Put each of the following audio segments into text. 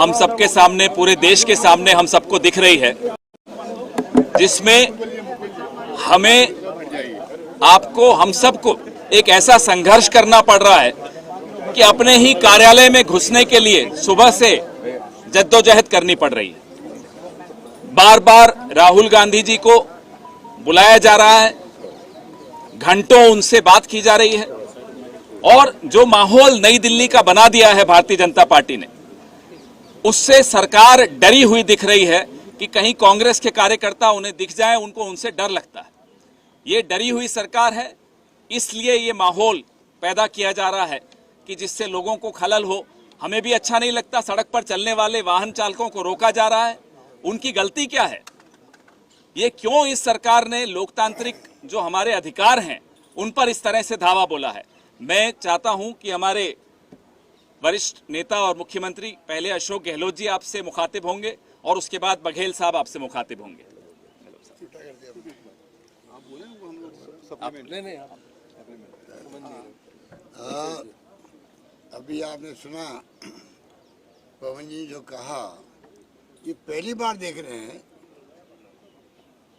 हम सबके सामने, पूरे देश के सामने हम सबको दिख रही है, जिसमें हमें, आपको, हम सबको एक ऐसा संघर्ष करना पड़ रहा है कि अपने ही कार्यालय में घुसने के लिए सुबह से जद्दोजहद करनी पड़ रही है। बार बार राहुल गांधी जी को बुलाया जा रहा है, घंटों उनसे बात की जा रही है, और जो माहौल नई दिल्ली का बना दिया है भारतीय जनता पार्टी ने, उससे सरकार डरी हुई दिख रही है कि कहीं कांग्रेस के कार्यकर्ता उन्हें दिख जाए, उनको उनसे डर लगता है। ये डरी हुई सरकार है, इसलिए ये माहौल पैदा किया जा रहा है कि जिससे लोगों को खलल हो। हमें भी अच्छा नहीं लगता, सड़क पर चलने वाले वाहन चालकों को रोका जा रहा है। उनकी गलती क्या है? ये क्यों इस सरकार ने लोकतांत्रिक जो हमारे अधिकार हैं उन पर इस तरह से धावा बोला है? मैं चाहता हूं कि हमारे वरिष्ठ नेता और मुख्यमंत्री, पहले अशोक गहलोत जी आपसे मुखातिब होंगे और उसके बाद बघेल साहब आपसे मुखातिब होंगे। अभी आपने सुना पवन जी जो कहा, ये पहली बार देख रहे हैं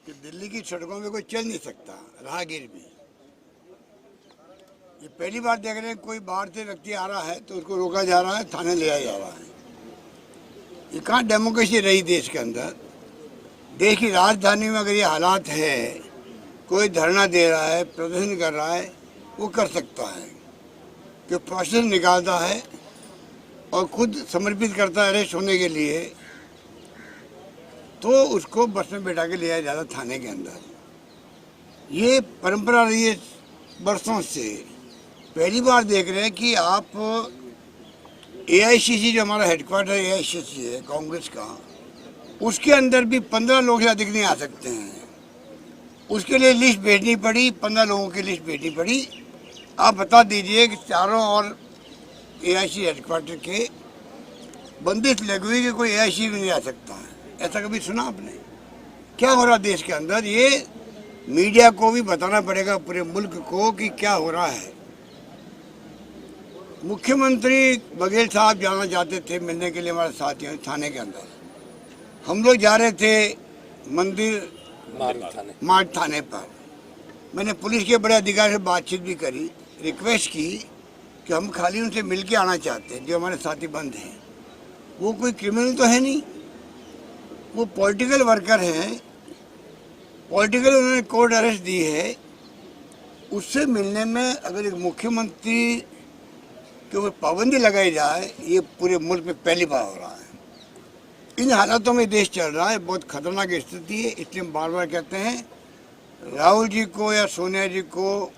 कि दिल्ली की सड़कों में कोई चल नहीं सकता, राहगीर भी। ये पहली बार देख रहे हैं कोई बाहर से व्यक्ति आ रहा है तो उसको रोका जा रहा है, थाने ले आया जा रहा है। ये कहाँ डेमोक्रेसी रही देश के अंदर? देश की राजधानी में अगर ये हालात है, कोई धरना दे रहा है, प्रदर्शन कर रहा है, वो कर सकता है कि प्रोसेस निकालता है और खुद समर्पित करता है अरेस्ट होने के लिए, तो उसको बस में बैठा के ले आया जाता थाने के अंदर। ये परंपरा रही है बरसों से। पहली बार देख रहे हैं कि आप एआईसीसी, जो हमारा हेडक्वार्टर एआईसीसी है कांग्रेस का, उसके अंदर भी 15 लोग से अधिक नहीं आ सकते हैं। उसके लिए लिस्ट भेजनी पड़ी, 15 लोगों की लिस्ट भेजनी पड़ी। आप बता दीजिए कि चारों और एआईसी हेडक्वार्टर के बंदिश लगी हुई कि कोई एआईसी भी नहीं आ सकता है। ऐसा कभी सुना आपने? क्या हो रहा देश के अंदर? ये मीडिया को भी बताना पड़ेगा, पूरे मुल्क को, कि क्या हो रहा है। मुख्यमंत्री बघेल साहब जाना चाहते थे मिलने के लिए हमारे साथियों थाने के अंदर। हम लोग जा रहे थे मंदिर मार्ग थाने पर। मैंने पुलिस के बड़े अधिकारी से बातचीत भी करी, रिक्वेस्ट की कि हम खाली उनसे मिल के आना चाहते हैं, जो हमारे साथी बंद हैं। वो कोई क्रिमिनल तो है नहीं, वो पॉलिटिकल वर्कर हैं, पॉलिटिकल उन्होंने कोर्ट अरेस्ट दी है। उससे मिलने में अगर एक मुख्यमंत्री के ऊपर पाबंदी लगाई जाए, ये पूरे मुल्क में पहली बार हो रहा है। इन हालातों में देश चल रहा है, बहुत खतरनाक स्थिति है। इसलिए हम बार बार कहते हैं, राहुल जी को या सोनिया जी को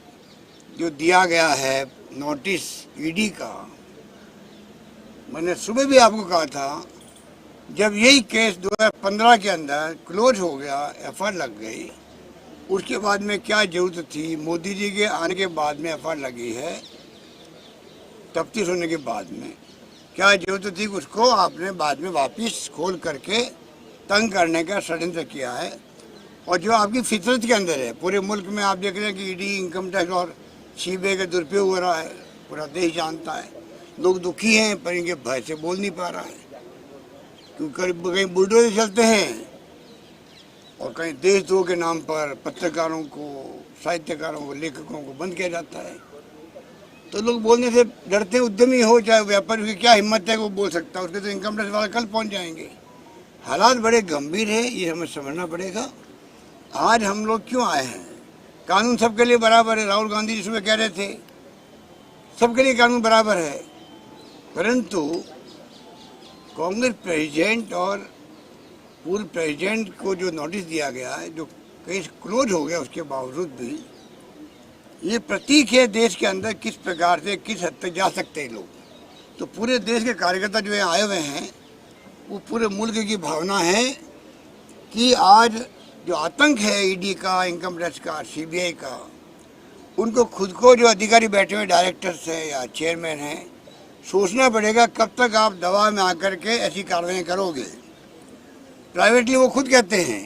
जो दिया गया है नोटिस ईडी का, मैंने सुबह भी आपको कहा था, जब यही केस 2015 के अंदर क्लोज हो गया, एफआईआर लग गई, उसके बाद में क्या जरूरत थी? मोदी जी के आने के बाद में एफआईआर लगी है, तफ्तीश होने के बाद में क्या जरूरत थी? उसको आपने बाद में वापस खोल करके तंग करने का षड्यंत्र किया है। और जो आपकी फितरत के अंदर है, पूरे मुल्क में आप देख रहे हैं कि ईडी, इनकम टैक्स और सीबीआई का दुरुपयोग हो रहा है, पूरा देश जानता है। लोग दुखी हैं पर इनके भय से बोल नहीं पा रहा है, क्योंकि कहीं बुलडोजर चलते हैं और कहीं देशद्रोह के नाम पर पत्रकारों को, साहित्यकारों को, लेखकों को बंद किया जाता है। तो लोग बोलने से डरते हैं। उद्यमी हो चाहे व्यापारी, की क्या हिम्मत है वो बोल सकता है? उसके तो इनकम टैक्स वाला कल पहुंच जाएंगे। हालात बड़े गंभीर है, ये हमें समझना पड़ेगा। आज हम लोग क्यों आए हैं? कानून सबके लिए बराबर है। राहुल गांधी जी सुबह कह रहे थे सबके लिए कानून बराबर है, परंतु कांग्रेस प्रेसिडेंट और पूर्व प्रेसिडेंट को जो नोटिस दिया गया है, जो केस क्लोज हो गया, उसके बावजूद भी ये प्रतीक है देश के अंदर किस प्रकार से, किस हद तक जा सकते हैं लोग। तो पूरे देश के कार्यकर्ता जो यहाँ आए हुए हैं, वो पूरे मुल्क की भावना है कि आज जो आतंक है ईडी का, इनकम टैक्स का, सीबीआई का, उनको खुद को जो अधिकारी बैठे हुए डायरेक्टर्स हैं या चेयरमैन हैं, सोचना पड़ेगा कब तक आप दबाव में आकर के ऐसी कार्रवाई करोगे। प्राइवेटली वो खुद कहते हैं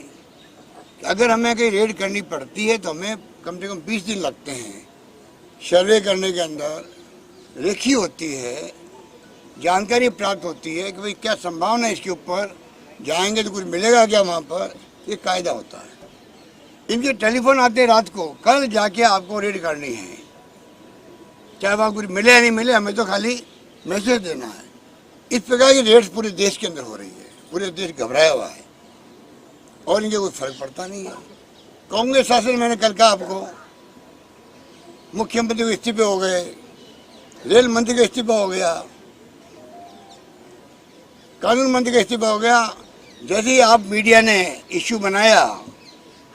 कि अगर हमें कहीं रेड करनी पड़ती है तो हमें कम से कम 20 दिन लगते हैं। सर्वे करने के अंदर रेखी होती है, जानकारी प्राप्त होती है कि भाई क्या संभावना है इसके ऊपर, जाएंगे तो कुछ मिलेगा क्या वहाँ पर, ये कायदा होता है। इनके टेलीफोन आते हैं रात को, कल जाके आपको रेड करनी है, चाहे वहाँ कुछ मिले या नहीं मिले, हमें तो खाली मैसेज देना है। इस प्रकार की रेड्स पूरे देश के अंदर हो रही है, पूरे देश घबराया हुआ है और इनके कोई फर्क पड़ता नहीं है। कांग्रेस शासन, मैंने कल कहा आपको, मुख्यमंत्री के इस्तीफे हो गए, रेल मंत्री का इस्तीफा हो गया, कानून मंत्री का इस्तीफा हो गया। जैसे ही आप मीडिया ने इश्यू बनाया,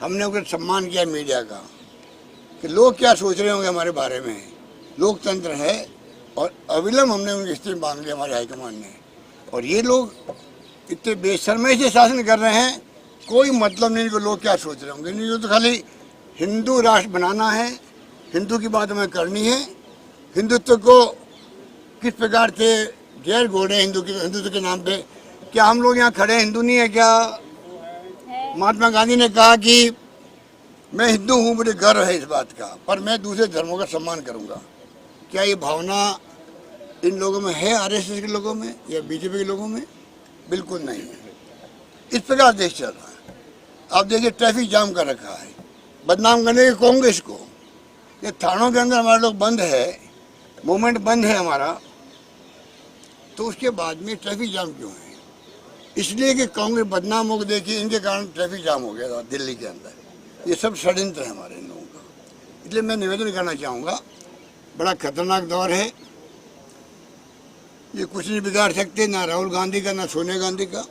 हमने उनका सम्मान किया मीडिया का कि लोग क्या सोच रहे होंगे हमारे बारे में, लोकतंत्र है, और अविलंब हमने उनके इस्तीफे मांग लिया हमारे हाईकमान ने। और ये लोग इतने बेशर्मी से शासन कर रहे हैं, कोई मतलब नहीं कि लोग क्या सोच रहे होंगे। नहीं, तो खाली हिंदू राष्ट्र बनाना है, हिंदू की बात हमें करनी है, हिंदुत्व को किस प्रकार से गैर घोड़े हिंदुत्व के नाम पे। क्या हम लोग यहाँ खड़े हिंदू नहीं है क्या? महात्मा गांधी ने कहा कि मैं हिंदू हूँ, मुझे गर्व है इस बात का, पर मैं दूसरे धर्मों का सम्मान करूँगा। क्या ये भावना इन लोगों में है, आरएसएस के लोगों में या बीजेपी के लोगों में? बिल्कुल नहीं है। इस प्रकार देश चल रहा है। आप देखिए ट्रैफिक जाम कर रखा है, बदनाम करने के कांग्रेस को। ये थानों के अंदर हमारे लोग बंद है, मूवमेंट बंद है हमारा, तो उसके बाद में ट्रैफिक जाम क्यों है? इसलिए कि कांग्रेस बदनाम हो, देखिए इनके कारण ट्रैफिक जाम हो गया था दिल्ली के अंदर। ये सब षड्यंत्र है हमारे इन लोगों का। इसलिए मैं निवेदन करना चाहूँगा, बड़ा खतरनाक दौर है, ये कुछ नहीं बिगाड़ सकते, ना राहुल गांधी का ना सोनिया गांधी का,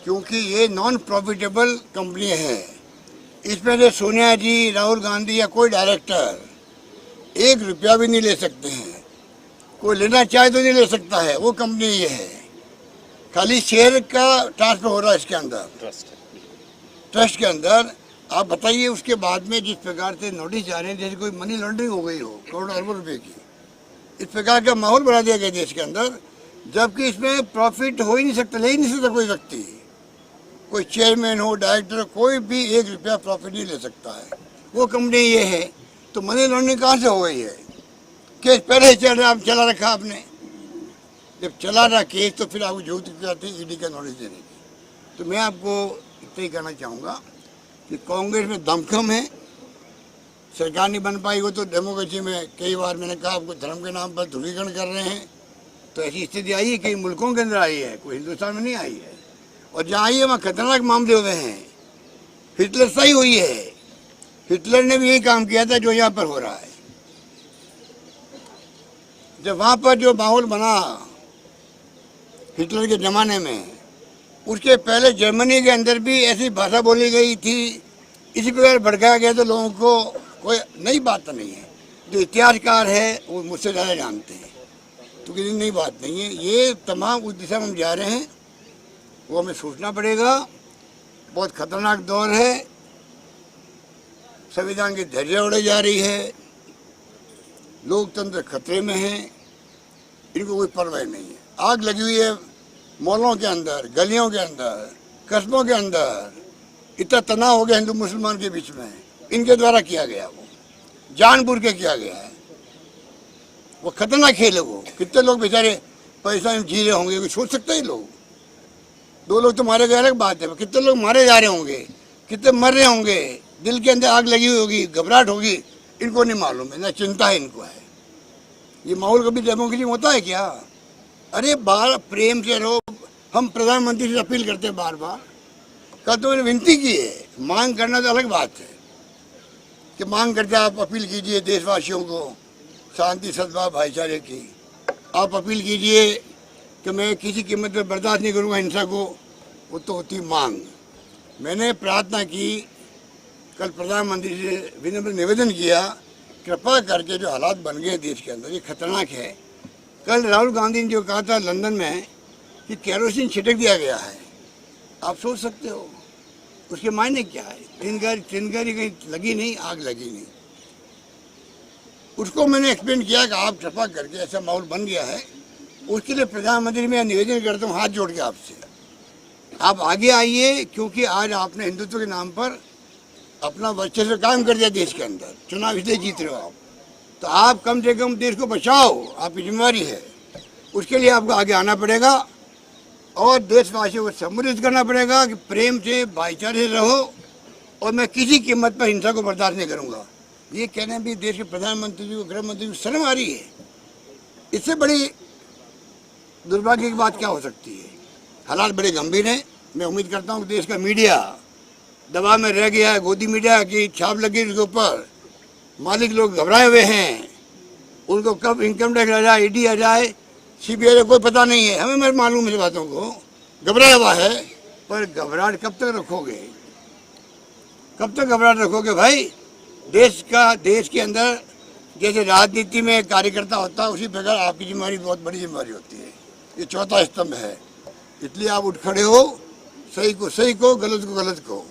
क्योंकि ये नॉन प्रॉफिटेबल कंपनी है। इसमें से सोनिया जी, राहुल गांधी या कोई डायरेक्टर 1 रुपया भी नहीं ले सकते हैं, कोई लेना चाहे तो नहीं ले सकता है। वो कंपनी ये है, खाली शेयर का ट्रांसफर हो रहा है इसके अंदर, ट्रस्ट के अंदर। आप बताइए उसके बाद में जिस प्रकार से नोटिस जा रहे हैं, जैसे कोई मनी लॉन्ड्रिंग हो गई हो करोड़ों अरबों रुपए की, इस प्रकार का माहौल बना दिया गया देश के अंदर, जबकि इसमें प्रॉफिट हो ही नहीं सकता, ले ही नहीं सकता कोई व्यक्ति, कोई चेयरमैन हो, डायरेक्टर हो, कोई भी 1 रुपया प्रॉफिट नहीं ले सकता है। वो कंपनी ये है, तो मनी लॉन्ड्रिंग कहाँ से हो गई है? केस पहले ही चल रहा, आप चला रखा आपने, जब चला रहा केस तो फिर आपको जरूरत क्या थी ईडी का नोटिस देने की? तो मैं आपको इतना ही कहना चाहूँगा कि कांग्रेस में दमखम है, सरकार नहीं बन पाई हो तो डेमोक्रेसी में कई बार मैंने कहा आपको धर्म के नाम पर ध्रुवीकरण कर रहे हैं, तो ऐसी स्थिति आई है कई मुल्कों के अंदर आई है, कोई हिंदुस्तान में नहीं आई है। और जहाँ आई है वहाँ खतरनाक मामले हुए हैं। हिटलर सही हुई है, हिटलर ने भी यही काम किया था जो यहाँ पर हो रहा है। जब वहाँ पर जो माहौल बना हिटलर के ज़माने में, उसके पहले जर्मनी के अंदर भी ऐसी भाषा बोली गई थी, इसी प्रकार भड़काया गया। तो लोगों को कोई नई बात तो नहीं है, जो इतिहासकार है वो मुझसे ज़्यादा जानते हैं, तो किसी नई बात नहीं है। ये तमाम उस दिशा में हम जा रहे हैं, वो हमें सोचना पड़ेगा। बहुत खतरनाक दौर है, संविधान की धैर्य उड़े जा रही है, लोकतंत्र खतरे में है, इनको कोई परवाह नहीं है। आग लगी हुई है मॉलों के अंदर, गलियों के अंदर, कस्बों के अंदर। इतना तनाव हो गया हिंदू मुसलमान के बीच में, इनके द्वारा किया गया, वो जानबूझ के किया गया है। वो खतरनाक खेल है वो। कितने लोग बेचारे परेशान जी रहे होंगे, कोई सोच सकते हैं? लोग 2 लोग तो मारे गए अलग बात है, कितने लोग मारे जा रहे होंगे, कितने मर रहे होंगे, दिल के अंदर आग लगी हुई होगी, घबराहट होगी, इनको नहीं मालूम है, ना चिंता है इनको है। ये माहौल कभी डेमोक्रेसी में होता है क्या? अरे बार प्रेम से रहो। हम प्रधानमंत्री से अपील करते हैं बार बार, कल तो मैंने विनती की है, मांग करना तो अलग बात है कि मांग करते आप अपील कीजिए देशवासियों को शांति सद्भाव भाईचारे की। आप अपील कीजिए कि मैं किसी कीमत पर बर्दाश्त नहीं करूँगा हिंसा को, वो तो होती मांग। मैंने प्रार्थना की, कल प्रधानमंत्री से विनम्र निवेदन किया, कृपा करके जो हालात बन गए देश के अंदर ये खतरनाक है। कल राहुल गांधी ने जो कहा था लंदन में कि केरोसिन छिड़क दिया गया है, आप सोच सकते हो उसके मायने क्या है? चिंगारी कहीं लगी नहीं, आग लगी नहीं। उसको मैंने एक्सप्लेन किया कि आप कृपा करके, ऐसा माहौल बन गया है, उसके लिए प्रधानमंत्री मैं निवेदन करता हूँ हाथ जोड़ के आपसे, आप आगे आइए, क्योंकि आज आपने हिंदुत्व के नाम पर अपना वर्चस्व कायम कर दिया देश के अंदर, चुनाव इसलिए जीत रहे हो आप, तो आप कम से कम देश को बचाओ, आपकी जिम्मेवारी है। उसके लिए आपको आगे आना पड़ेगा और देशवासियों को सम्मिलित करना पड़ेगा कि प्रेम से भाईचारे से रहो और मैं किसी कीमत पर हिंसा को बर्दाश्त नहीं करूंगा। ये कहने भी देश के प्रधानमंत्री जी को, गृह मंत्री को शर्म आ रही है। इससे बड़ी दुर्भाग्य की बात क्या हो सकती है। हालात बड़े गंभीर हैं। मैं उम्मीद करता हूँ कि देश का मीडिया दबाव में रह गया है, गोदी मीडिया की छाप लगी उसके ऊपर, मालिक लोग घबराए हुए हैं। उनको कब इनकम टैक्स आ जाए, ईडी आ जाए, सीबीआई कोई पता नहीं है। हमें मालूम है बातों को, घबराया हुआ है। पर घबराहट कब तक रखोगे, कब तक घबराहट रखोगे भाई। देश के अंदर जैसे राजनीति में कार्यकर्ता होता है, उसी प्रकार आपकी जिम्मेदारी बहुत बड़ी जिम्मेदारी होती है। ये चौथा स्तंभ है, इसलिए आप उठ खड़े हो, सही को सही को, गलत को गलत को।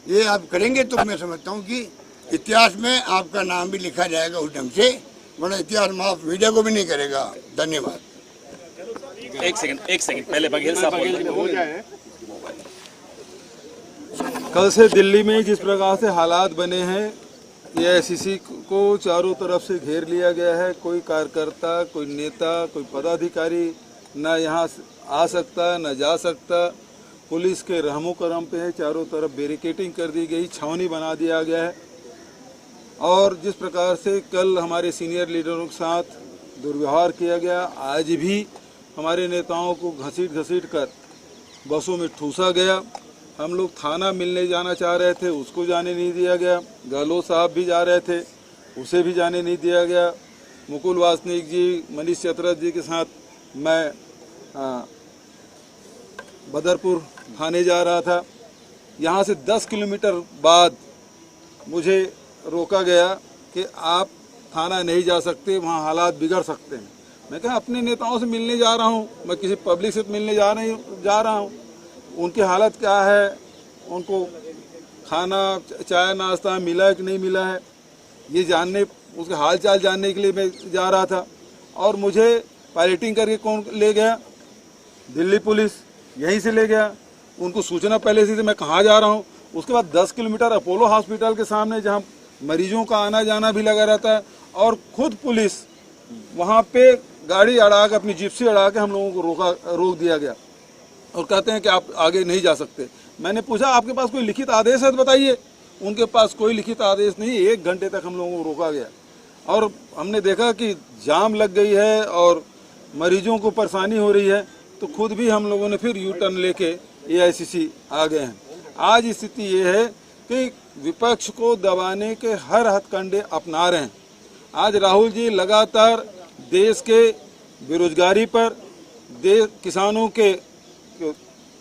ये आप करेंगे तो मैं समझता हूँ कि इतिहास में आपका नाम भी लिखा जाएगा उस ढंग से, वरना इतिहास माफ मीडिया को भी नहीं करेगा। धन्यवाद। एक सेकंड पहले बघेल साहब हो जाए। कल से दिल्ली में जिस प्रकार से हालात बने हैं, एआईसीसी को चारों तरफ से घेर लिया गया है। कोई कार्यकर्ता, कोई नेता, कोई पदाधिकारी न यहाँ आ सकता न जा सकता। पुलिस के रहमो करम पे है, चारों तरफ बैरिकेडिंग कर दी गई, छावनी बना दिया गया है। और जिस प्रकार से कल हमारे सीनियर लीडरों के साथ दुर्व्यवहार किया गया, आज भी हमारे नेताओं को घसीट कर बसों में ठूसा गया। हम लोग थाना मिलने जाना चाह रहे थे, उसको जाने नहीं दिया गया। गहलोत साहब भी जा रहे थे, उसे भी जाने नहीं दिया गया। मुकुल वासनिक जी, मनीष चतरथ जी के साथ मैं बदरपुर थाने जा रहा था। यहाँ से 10 किलोमीटर बाद मुझे रोका गया कि आप थाना नहीं जा सकते, वहाँ हालात बिगड़ सकते हैं। मैं कहा अपने नेताओं से मिलने जा रहा हूँ, मैं किसी पब्लिक से मिलने जा रहा हूँ। उनकी हालत क्या है, उनको खाना चाय नाश्ता मिला कि नहीं मिला है, ये जानने, उसके हाल चाल जानने के लिए मैं जा रहा था। और मुझे पायलटिंग करके कौन ले गया? दिल्ली पुलिस यहीं से ले गया। उनको सूचना पहले से मैं कहाँ जा रहा हूँ। उसके बाद 10 किलोमीटर अपोलो हॉस्पिटल के सामने, जहाँ मरीजों का आना जाना भी लगा रहता है, और खुद पुलिस वहाँ पे गाड़ी अड़ा के, अपनी जिप्सी अड़ा के हम लोगों को रोक दिया गया और कहते हैं कि आप आगे नहीं जा सकते। मैंने पूछा आपके पास कोई लिखित आदेश है तो बताइए। उनके पास कोई लिखित आदेश नहीं। 1 घंटे तक हम लोगों को रोका गया और हमने देखा कि जाम लग गई है और मरीजों को परेशानी हो रही है, तो खुद भी हम लोगों ने फिर यू टर्न लेके एआईसीसी आ गए हैं। आज स्थिति ये है कि विपक्ष को दबाने के हर हथकंडे अपना रहे हैं। आज राहुल जी लगातार देश के बेरोजगारी पर, किसानों के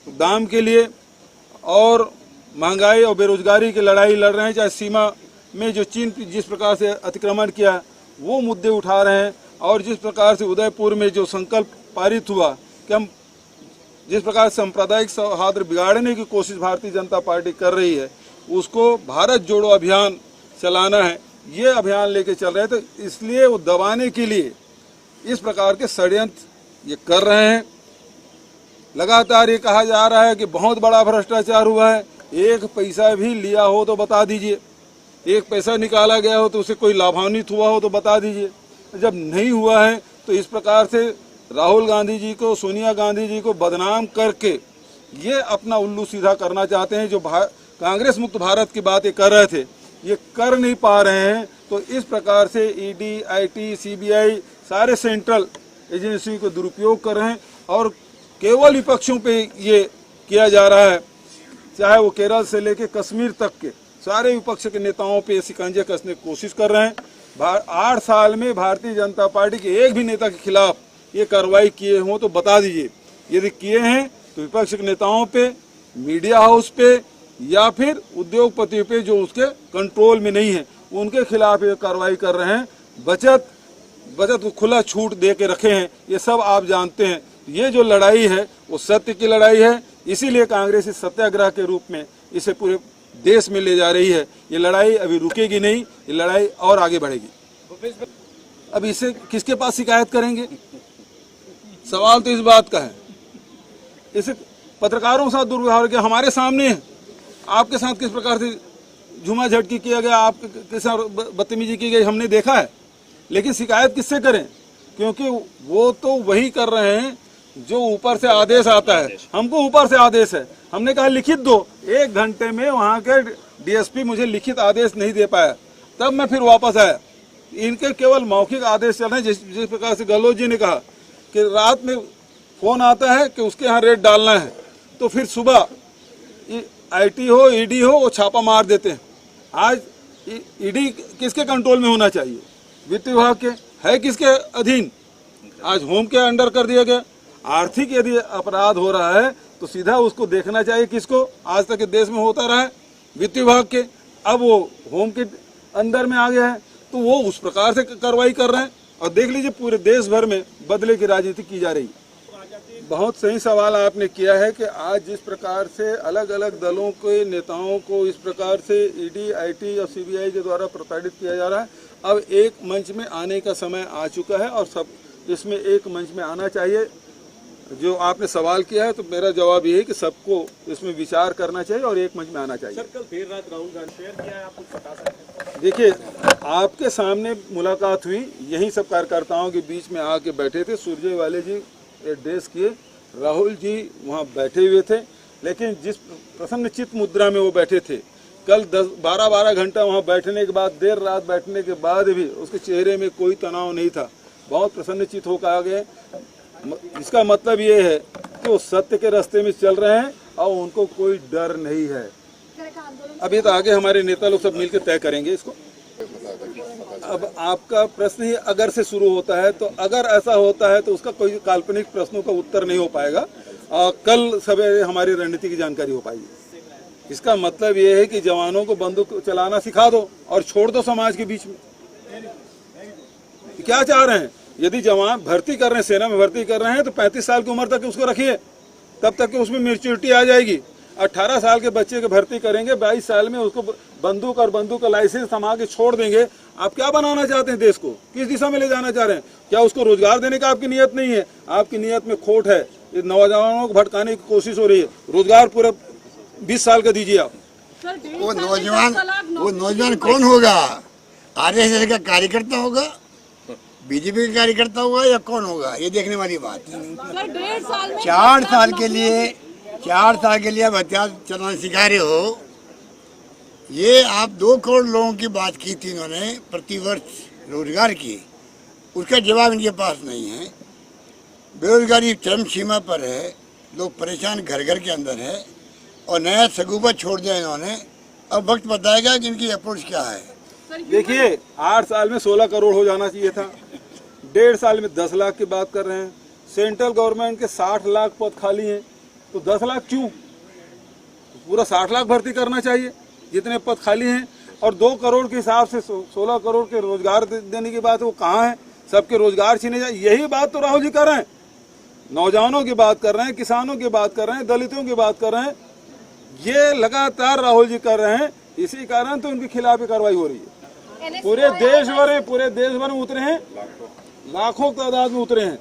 दाम के लिए और महंगाई और बेरोजगारी की लड़ाई लड़ रहे हैं। चाहे सीमा में जो चीन जिस प्रकार से अतिक्रमण किया, वो मुद्दे उठा रहे हैं। और जिस प्रकार से उदयपुर में जो संकल्प पारित हुआ कि हम जिस प्रकार सांप्रदायिक सौहार्द बिगाड़ने की कोशिश भारतीय जनता पार्टी कर रही है, उसको भारत जोड़ो अभियान चलाना है, ये अभियान लेके चल रहे हैं। तो इसलिए वो दबाने के लिए इस प्रकार के षड्यंत्र ये कर रहे हैं। लगातार ये कहा जा रहा है कि बहुत बड़ा भ्रष्टाचार हुआ है। 1 पैसा भी लिया हो तो बता दीजिए, 1 पैसा निकाला गया हो तो उसे कोई लाभान्वित हुआ हो तो बता दीजिए। जब नहीं हुआ है तो इस प्रकार से राहुल गांधी जी को, सोनिया गांधी जी को बदनाम करके ये अपना उल्लू सीधा करना चाहते हैं। जो कांग्रेस मुक्त भारत की बातें कर रहे थे, ये कर नहीं पा रहे हैं। तो इस प्रकार से ईडी, आईटी, सीबीआई सारे सेंट्रल एजेंसी को दुरुपयोग कर रहे हैं और केवल विपक्षों पे ये किया जा रहा है। चाहे वो केरल से लेके कश्मीर तक के सारे विपक्ष के नेताओं पे शिकंजे कसने की कोशिश कर रहे हैं। 8 साल में भारतीय जनता पार्टी के एक भी नेता के खिलाफ ये कार्रवाई किए हों तो बता दीजिए। यदि किए हैं तो विपक्ष के नेताओं पे, मीडिया हाउस पे या फिर उद्योगपतियों पे जो उसके कंट्रोल में नहीं है, उनके खिलाफ ये कार्रवाई कर रहे हैं। बचत को खुला छूट दे के रखे हैं, ये सब आप जानते हैं। ये जो लड़ाई है वो सत्य की लड़ाई है, इसीलिए कांग्रेस इस सत्याग्रह के रूप में इसे पूरे देश में ले जा रही है। ये लड़ाई अभी रुकेगी नहीं, ये लड़ाई और आगे बढ़ेगी। अब इसे किसके पास शिकायत करेंगे? सवाल तो इस बात का है। इसे पत्रकारों के साथ दुर्व्यवहार किया, हमारे सामने है। आपके साथ किस प्रकार से झूमाझटकी किया गया, आपके साथ बदतमीजी की गई, हमने देखा है। लेकिन शिकायत किससे करें? क्योंकि वो तो वही कर रहे हैं जो ऊपर से आदेश आता है। हमको ऊपर से आदेश है, हमने कहा लिखित दो। 1 घंटे में वहाँ के डीएसपी मुझे लिखित आदेश नहीं दे पाया, तब मैं फिर वापस आया। इनके केवल मौखिक आदेश चल रहे हैं। जिस प्रकार से गहलोत जी ने कहा कि रात में फोन आता है कि उसके यहाँ रेड डालना है, तो फिर सुबह आईटी हो ईडी हो वो छापा मार देते हैं। आज ईडी किसके कंट्रोल में होना चाहिए? वित्त विभाग के। है किसके अधीन? आज होम के अंडर कर दिया गया। आर्थिक यदि अपराध हो रहा है तो सीधा उसको देखना चाहिए किसको? आज तक देश में होता रहा है वित्त विभाग के, अब वो होम के अंदर में आ गया है, तो वो उस प्रकार से कार्रवाई कर रहे हैं। और देख लीजिए पूरे देश भर में बदले की राजनीति की जा रही है। बहुत सही सवाल आपने किया है कि आज जिस प्रकार से अलग अलग दलों के नेताओं को इस प्रकार से ईडी, आईटी और सीबीआई के द्वारा प्रताड़ित किया जा रहा है, अब एक मंच में आने का समय आ चुका है और सब इसमें एक मंच में आना चाहिए। जो आपने सवाल किया है तो मेरा जवाब ये है कि सबको इसमें विचार करना चाहिए और एक मंच में आना चाहिए। सर, कल देर रात राहुल गांधी शेयर किया है, आप कुछ बता सकते हैं? देखिए, आपके सामने मुलाकात हुई, यही सब कार्यकर्ताओं के बीच में आके बैठे थे। सुरजेवाला जी एड्रेस किए, राहुल जी वहाँ बैठे हुए थे, लेकिन जिस प्रसन्न चित्त मुद्रा में वो बैठे थे, कल 10-12 घंटा वहाँ बैठने के बाद, देर रात बैठने के बाद भी उसके चेहरे में कोई तनाव नहीं था। बहुत प्रसन्न चित्त होकर आ गए। इसका मतलब ये है कि वो सत्य के रास्ते में चल रहे हैं और उनको कोई डर नहीं है। अभी तो आगे हमारे नेता लोग सब मिलकर तय करेंगे इसको। अब आपका प्रश्न ही अगर से शुरू होता है, तो अगर ऐसा होता है तो उसका कोई काल्पनिक प्रश्नों का उत्तर नहीं हो पाएगा। कल सवेरे हमारी रणनीति की जानकारी हो पाएगी। इसका मतलब ये है कि जवानों को बंदूक चलाना सिखा दो और छोड़ दो समाज के बीच में। क्या चाह रहे हैं? यदि जवान भर्ती कर रहे हैं, सेना में भर्ती कर रहे हैं, तो 35 साल की उम्र तक उसको रखिए, तब तक कि उसमें मैच्योरिटी आ जाएगी। 18 साल के बच्चे की भर्ती करेंगे, 22 साल में उसको बंदूक और बंदूक का लाइसेंस थमा के छोड़ देंगे। आप क्या बनाना चाहते हैं? देश को किस दिशा में ले जाना चाह रहे हैं? क्या उसको रोजगार देने का आपकी नियत नहीं है? आपकी नियत में खोट है। ये नौजवानों को भटकाने की कोशिश हो रही है। रोजगार पूरा 20 साल का दीजिए आप। वो नौजवान कौन होगा? आरएसएस का कार्यकर्ता होगा, बीजेपी का कार्यकर्ता होगा, या कौन होगा? ये देखने वाली बात है। 4 साल के लिए आप हथियार चलाना सिखा रहे हो। ये आप 2 करोड़ लोगों की बात की थी इन्होंने प्रतिवर्ष रोजगार की, उसका जवाब इनके पास नहीं है। बेरोजगारी चरम सीमा पर है, लोग परेशान घर घर के अंदर है, और नया सगुबा छोड़ दिया इन्होंने। अब वक्त बताएगा कि इनकी अप्रोच क्या है। देखिए, 8 साल में 16 करोड़ हो जाना चाहिए था, 1.5 साल में 10 लाख की बात कर रहे हैं। सेंट्रल गवर्नमेंट के 60 लाख पद खाली हैं, तो 10 लाख क्यों? पूरा 60 लाख भर्ती करना चाहिए जितने पद खाली हैं। और 2 करोड़ के हिसाब से 16 करोड़ के रोजगार देने की बात है, वो कहाँ है? सबके रोजगार छीने जाए, यही बात तो राहुल जी कर रहे हैं। नौजवानों की बात कर रहे हैं, किसानों की बात कर रहे हैं, दलितों की बात कर रहे हैं। ये लगातार राहुल जी कर रहे हैं, इसी कारण तो उनके खिलाफ कार्रवाई हो रही है। पूरे देश भर में उतरे हैं, लाखों तादाद में उतरे हैं।